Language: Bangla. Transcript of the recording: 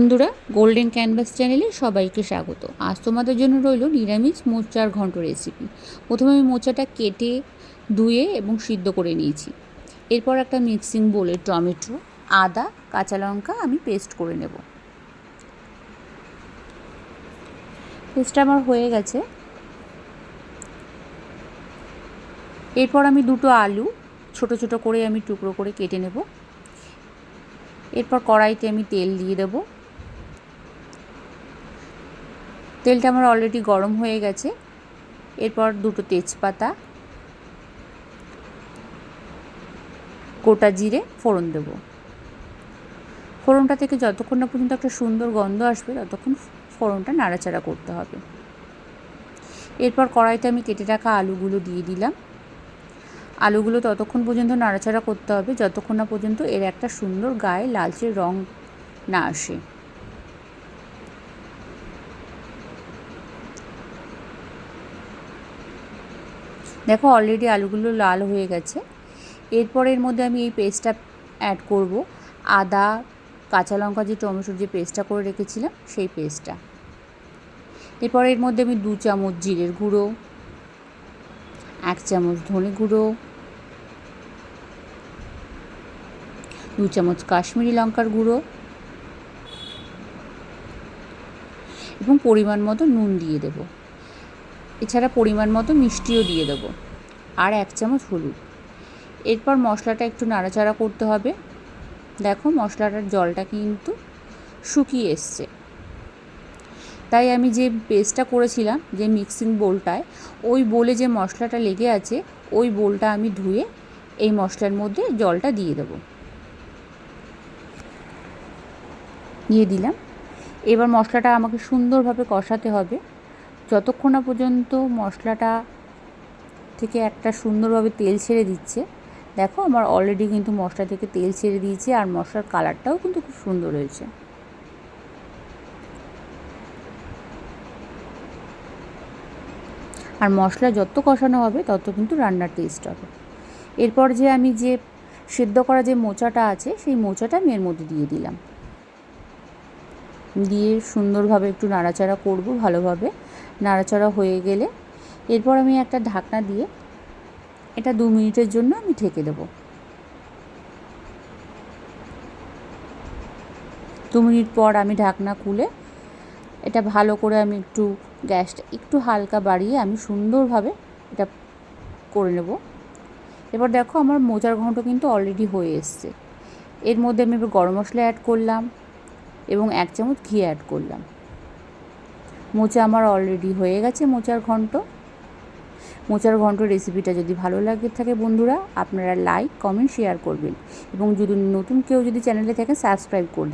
বন্ধুরা, গোল্ডেন ক্যানভাস চ্যানেলে সবাইকে স্বাগত। আজ তোমাদের জন্য রইল নিরামিষ মোচার ঘন্ট রেসিপি। প্রথমে আমি মোচাটা কেটে ধুয়ে এবং সিদ্ধ করে নিয়েছি। এরপর একটা মিক্সিং বোলে টমেটো, আদা, কাঁচা লঙ্কা আমি পেস্ট করে নেব। পেস্টটা আমার হয়ে গেছে। এরপর আমি দুটো আলু ছোট ছোট করে আমি টুকরো করে কেটে নেব। এরপর কড়াইতে আমি তেল দিয়ে দেবো। তেলটা আমার অলরেডি গরম হয়ে গেছে। এরপর দুটো তেজপাতা, গোটা জিরে ফোড়ন দেব। ফোড়নটা থেকে যতক্ষণ না পর্যন্ত একটা সুন্দর গন্ধ আসবে ততক্ষণ ফোড়নটা নাড়াচাড়া করতে হবে। এরপর কড়াইতে আমি কেটে রাখা আলুগুলো দিয়ে দিলাম। আলুগুলো ততক্ষণ পর্যন্ত নাড়াচাড়া করতে হবে যতক্ষণ না পর্যন্ত এর একটা সুন্দর গায়ে লালচে রং না আসে। দেখো অলরেডি আলুগুলো লাল হয়ে গেছে। এরপর এর মধ্যে আমি এই পেস্টটা অ্যাড করব, আদা, কাঁচা লঙ্কা, যে টমেটোর যে পেস্টটা করে রেখেছিলাম সেই পেস্টটা। এরপর এর মধ্যে আমি 2 চামচ জিরের গুঁড়ো, 1 চামচ ধনে গুঁড়ো, 2 চামচ কাশ্মীরি লঙ্কার গুঁড়ো এবং পরিমাণ মতো নুন দিয়ে দেব। এছাড়া পরিমাণ মতো মিষ্টিও দিয়ে দেবো, আর 1 চামচ হলুদ। এরপর মশলাটা একটু নাড়াচাড়া করতে হবে। দেখো মশলাটার জলটা কিন্তু শুকিয়ে এসছে। তাই আমি যে পেস্টটা করেছিলাম যে মিক্সিং বোলটায়, ওই বোলে যে মশলাটা লেগে আছে ওই বোলটা আমি ধুয়ে এই মশলার মধ্যে জলটা দিয়ে দেবো। দিয়ে দিলাম। এবার মশলাটা আমাকে সুন্দরভাবে কষাতে হবে যতক্ষণ না পর্যন্ত মশলাটা থেকে একটা সুন্দরভাবে তেল ছেড়ে দিচ্ছে। দেখো আমার অলরেডি কিন্তু মশলা থেকে তেল ছেড়ে দিয়েছে, আর মশলার কালারটাও কিন্তু খুব সুন্দর হয়েছে। আর মশলা যত কষানো হবে তত কিন্তু রান্নার টেস্ট হবে। এরপর যে আমি যে সেদ্ধ করা যে মোচাটা আছে সেই মোচাটা আমি এর মধ্যে দিয়ে দিলাম। দিয়ে সুন্দরভাবে একটু নাড়াচাড়া করব ভালোভাবে। নাড়াচাড়া হয়ে গেলে এরপর আমি একটা ঢাকনা দিয়ে এটা 2 মিনিটের জন্য আমি ঢেকে দেবো। 2 মিনিট পর আমি ঢাকনা খুলে এটা ভালো করে আমি একটু গ্যাসটা একটু হালকা বাড়িয়ে আমি সুন্দরভাবে এটা করে নেব। এবার দেখো আমার মোচার ঘন্ট কিন্তু অলরেডি হয়ে এসছে। এর মধ্যে আমি এবার গরম মশলা অ্যাড করলাম এবং 1 চামচ ঘি অ্যাড করলাম। মোচা আমার অলরেডি হয়ে গেছে। মোচার ঘন্ট রেসিপিটা যদি ভালো লাগে থাকে বন্ধুরা, আপনারা লাইক, কমেন্ট, শেয়ার করবেন এবং যদি নতুন কেউ যদি চ্যানেলে থাকে সাবস্ক্রাইব করবেন।